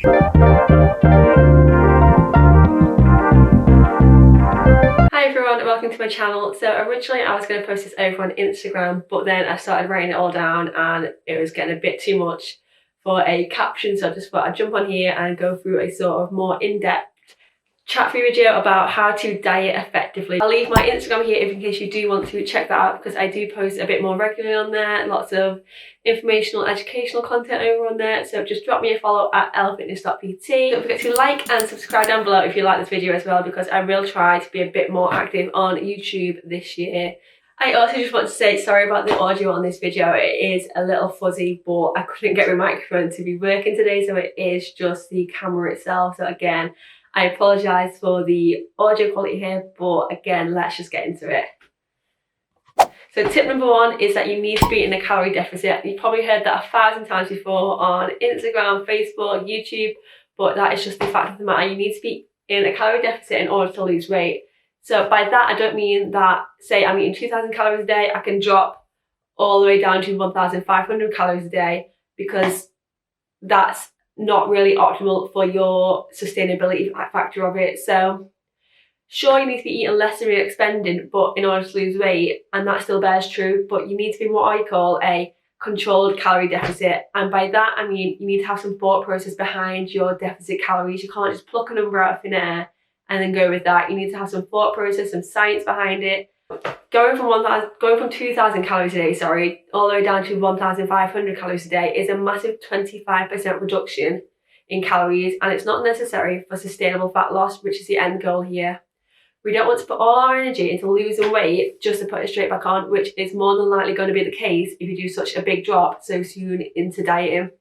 Hi everyone and welcome to my channel. So originally I was going to post this over on Instagram, but then I started writing it all down and it was getting a bit too much for a caption, so I just thought I'd jump on here and go through a sort of more in-depth chat-free video about how to diet effectively. I'll leave my Instagram here in case you do want to check that out, because I do post a bit more regularly on there, lots of informational, educational content over on there, so just drop me a follow at elfitness.pt. Don't forget to like and subscribe down below if you like this video as well, because I will try to be a bit more active on YouTube this year. I also just want to say sorry about the audio on this video. It is a little fuzzy, but I couldn't get my microphone to be working today, so it is just the camera itself. So again, I apologise for the audio quality here, but again, let's just get into it. So tip number one is that you need to be in a calorie deficit. You've probably heard that 1,000 times before on Instagram, Facebook, YouTube, but that is just the fact of the matter. You need to be in a calorie deficit in order to lose weight. So by that, I don't mean that, say I'm eating 2,000 calories a day, I can drop all the way down to 1,500 calories a day, because that's not really optimal for your sustainability factor of it. So sure, you need to be eating less than you're expending, but in order to lose weight, and that still bears true, but you need to be what I call a controlled calorie deficit. And by that, I mean you need to have some thought process behind your deficit calories. You can't just pluck a number out of thin air and then go with that. You need to have some thought process, some science behind it. Going from 2,000 calories a day, all the way down to 1,500 calories a day is a massive 25% reduction in calories, and it's not necessary for sustainable fat loss, which is the end goal here. We don't want to put all our energy into losing weight just to put it straight back on, which is more than likely going to be the case if you do such a big drop so soon into dieting.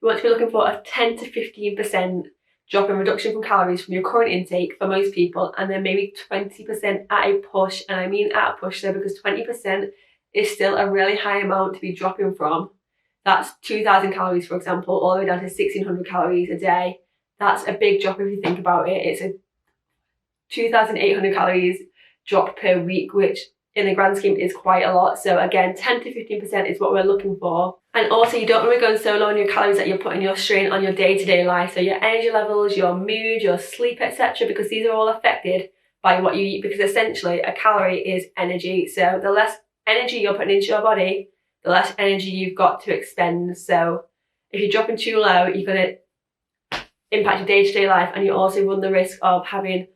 We want to be looking for a 10 to 15% drop in reduction from calories from your current intake for most people, and then maybe 20% at a push. And I mean at a push there, because 20% is still a really high amount to be dropping from. That's 2,000 calories, for example, all the way down to 1,600 calories a day. That's a big drop if you think about it. It's a 2,800 calories drop per week, which in the grand scheme is quite a lot. So again, 10 to 15% is what we're looking for. And also, you don't want to be going so low on your calories that you're putting your strain on your day-to-day life. So your energy levels, your mood, your sleep, etc., because these are all affected by what you eat, because essentially a calorie is energy. So the less energy you're putting into your body, the less energy you've got to expend. So if you're dropping too low, you're going to impact your day-to-day life, and you also run the risk of having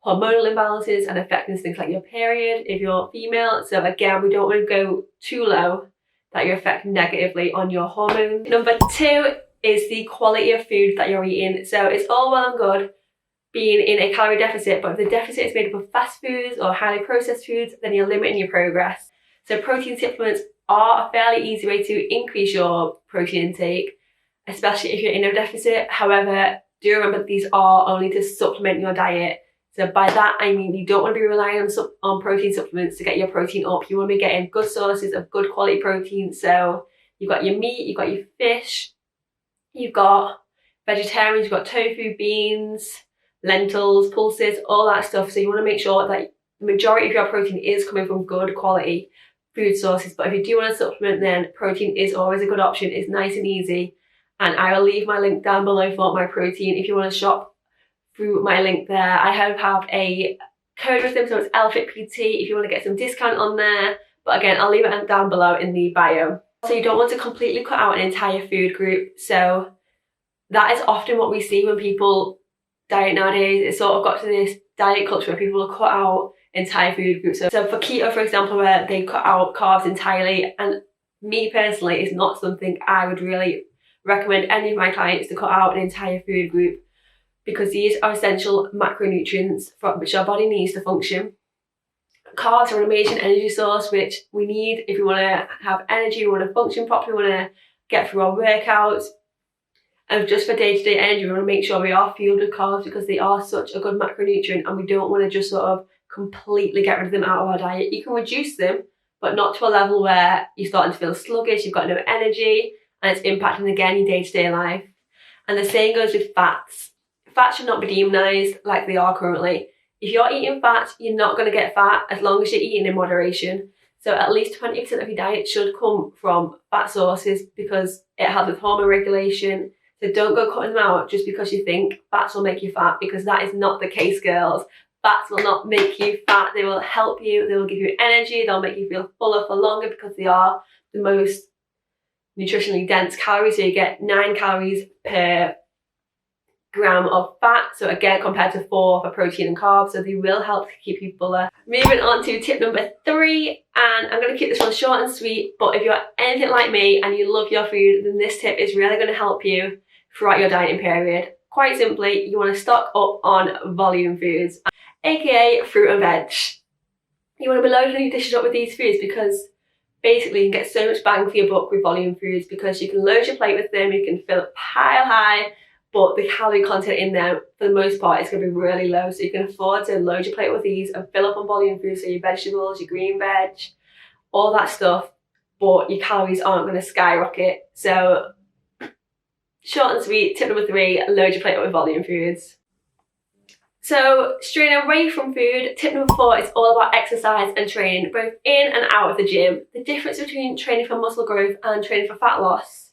hormonal imbalances and affecting things like your period if you're female. So again, we don't want to go too low that you're affecting negatively on your hormones. Number two is the quality of food that you're eating. So it's all well and good being in a calorie deficit, but if the deficit is made up of fast foods or highly processed foods, then you're limiting your progress. So protein supplements are a fairly easy way to increase your protein intake, especially if you're in a deficit. However, do remember these are only to supplement your diet. So by that, I mean you don't want to be relying on protein supplements to get your protein up. You want to be getting good sources of good quality protein. So you've got your meat, you've got your fish, you've got vegetarians, you've got tofu, beans, lentils, pulses, all that stuff. So you want to make sure that the majority of your protein is coming from good quality food sources. But if you do want to supplement, then protein is always a good option. It's nice and easy. And I will leave my link down below for my protein if you want to shop through my link there. I have a code with them, so it's ELYOUNG if you want to get some discount on there. But again, I'll leave it down below in the bio. So you don't want to completely cut out an entire food group. So that is often what we see when people diet nowadays. It's sort of got to this diet culture where people will cut out entire food groups. So for keto, for example, where they cut out carbs entirely, and me personally, it's not something I would really recommend any of my clients to cut out an entire food group, because these are essential macronutrients which our body needs to function. Carbs are an amazing energy source which we need if we want to have energy, we want to function properly, we want to get through our workouts. And just for day-to-day energy, we want to make sure we are fueled with carbs, because they are such a good macronutrient, and we don't want to just sort of completely get rid of them out of our diet. You can reduce them, but not to a level where you're starting to feel sluggish, you've got no energy, and it's impacting again your day-to-day life. And the same goes with fats. Fats should not be demonized like they are currently. If you're eating fat, you're not going to get fat as long as you're eating in moderation. So at least 20% of your diet should come from fat sources, because it helps with hormone regulation. So don't go cutting them out just because you think fats will make you fat, because that is not the case, girls. Fats will not make you fat. They will help you. They will give you energy. They'll make you feel fuller for longer because they are the most nutritionally dense calories. So you get 9 calories per gram of fat, so again compared to 4 for protein and carbs, so they will help to keep you fuller. Moving on to tip number 3, and I'm going to keep this one short and sweet, but if you're anything like me and you love your food, then this tip is really going to help you throughout your dieting period. Quite simply, you want to stock up on volume foods, aka fruit and veg. You want to be loading your dishes up with these foods because basically you can get so much bang for your buck with volume foods, because you can load your plate with them, you can fill it pile high, but the calorie content in them, for the most part, is going to be really low. So you can afford to load your plate with these and fill up on volume foods, so your vegetables, your green veg, all that stuff, but your calories aren't going to skyrocket. So short and sweet, tip number 3, load your plate up with volume foods. So straying away from food, tip number 4 is all about exercise and training, both in and out of the gym. The difference between training for muscle growth and training for fat loss,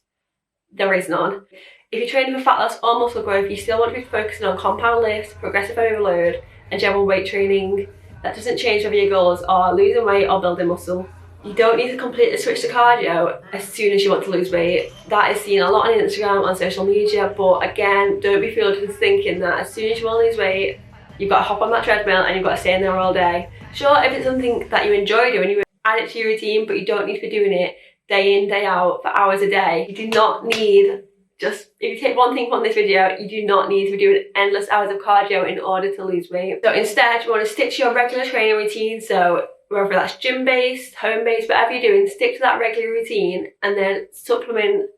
there is none. If you're training for fat loss or muscle growth, you still want to be focusing on compound lifts, progressive overload, and general weight training. That doesn't change whether your goals are losing weight or building muscle. You don't need to completely switch to cardio as soon as you want to lose weight. That is seen a lot on Instagram, on social media, but again, don't be fooled into thinking that as soon as you want to lose weight, you've got to hop on that treadmill and you've got to stay in there all day. Sure, if it's something that you enjoy doing, you add it to your routine, but you don't need to be doing it day in, day out for hours a day. You do not need, if you take one thing from this video, you do not need to be doing endless hours of cardio in order to lose weight. So instead, you want to stick to your regular training routine. So whether that's gym-based, home-based, whatever you're doing, stick to that regular routine and then supplement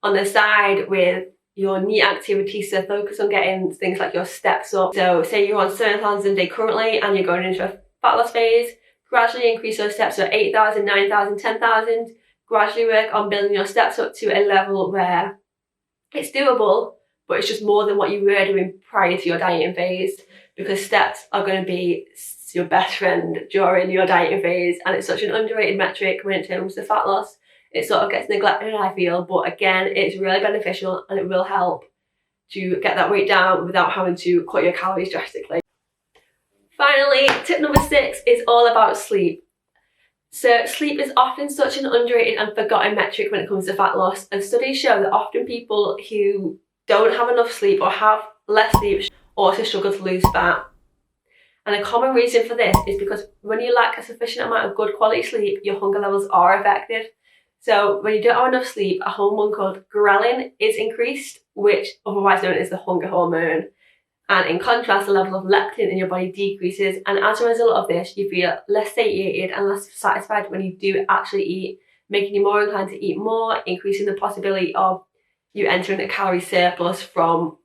on the side with your NEAT activity. So focus on getting things like your steps up. So say you're on 7,000 a day currently and you're going into a fat loss phase, gradually increase those steps to 8,000, 9,000, 10,000. Gradually work on building your steps up to a level where it's doable, but it's just more than what you were doing prior to your dieting phase, because steps are going to be your best friend during your dieting phase, and it's such an underrated metric when it comes to fat loss. It sort of gets neglected, I feel, but again, it's really beneficial and it will help to get that weight down without having to cut your calories drastically. Finally, tip number 6 is all about sleep. So sleep is often such an underrated and forgotten metric when it comes to fat loss, and studies show that often people who don't have enough sleep or have less sleep also struggle to lose fat. And a common reason for this is because when you lack a sufficient amount of good quality sleep, your hunger levels are affected. So when you don't have enough sleep, a hormone called ghrelin is increased, which otherwise known as the hunger hormone. And in contrast, the level of leptin in your body decreases. And as a result of this, you feel less satiated and less satisfied when you do actually eat, making you more inclined to eat more, increasing the possibility of you entering a calorie surplus from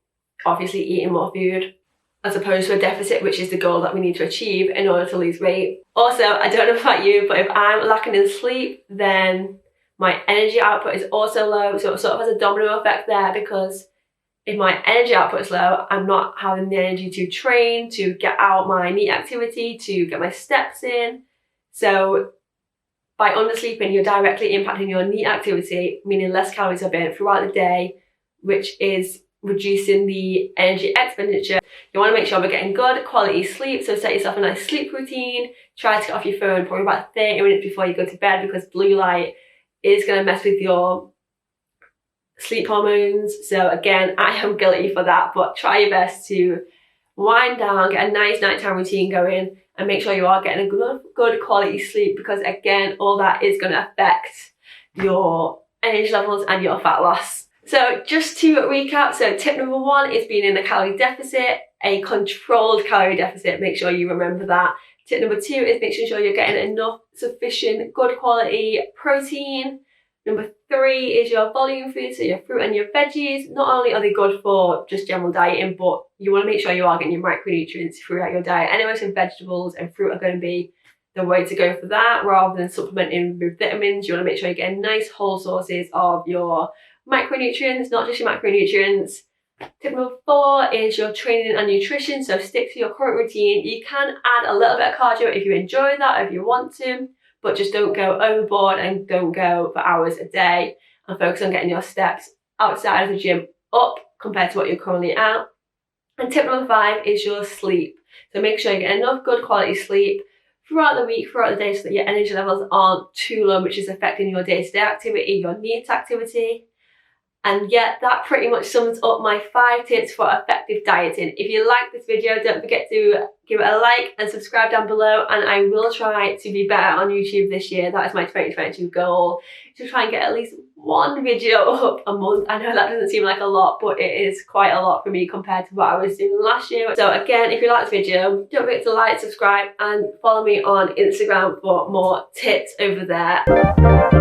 obviously eating more food, as opposed to a deficit, which is the goal that we need to achieve in order to lose weight. Also, I don't know about you, but if I'm lacking in sleep, then my energy output is also low. So it sort of has a domino effect there, because if my energy output is low, I'm not having the energy to train, to get out my NEAT activity, to get my steps in. So by undersleeping, you're directly impacting your NEAT activity, meaning less calories are burnt throughout the day, which is reducing the energy expenditure. You want to make sure we're getting good quality sleep, so set yourself a nice sleep routine. Try to get off your phone probably about 30 minutes before you go to bed, because blue light is going to mess with your sleep hormones. So again, I am guilty for that, but try your best to wind down, get a nice nighttime routine going, and make sure you are getting a good quality sleep, because again, all that is going to affect your energy levels and your fat loss. So just to recap, so tip number 1 is being in a calorie deficit, a controlled calorie deficit. Make sure you remember that. Tip number 2 is making sure you're getting enough sufficient good quality protein. Number 3 is your volume food, so your fruit and your veggies. Not only are they good for just general dieting, but you want to make sure you are getting your micronutrients throughout your diet. Anyway, so vegetables and fruit are going to be the way to go for that, rather than supplementing with vitamins. You want to make sure you're getting nice whole sources of your micronutrients, not just your macronutrients. Tip number 4 is your training and nutrition, so stick to your current routine. You can add a little bit of cardio if you enjoy that, or if you want to, but just don't go overboard and don't go for hours a day, and focus on getting your steps outside of the gym up compared to what you're currently at. And tip number 5 is your sleep. So make sure you get enough good quality sleep throughout the week, throughout the day, so that your energy levels aren't too low, which is affecting your day-to-day activity, your needs activity. And yeah, that pretty much sums up my 5 tips for effective dieting. If you like this video, don't forget to give it a like and subscribe down below, and I will try to be better on YouTube this year. That is my 2022 goal, to try and get at least 1 video up a month. I know that doesn't seem like a lot, but it is quite a lot for me compared to what I was doing last year. So again, if you like this video, don't forget to like, subscribe and follow me on Instagram for more tips over there.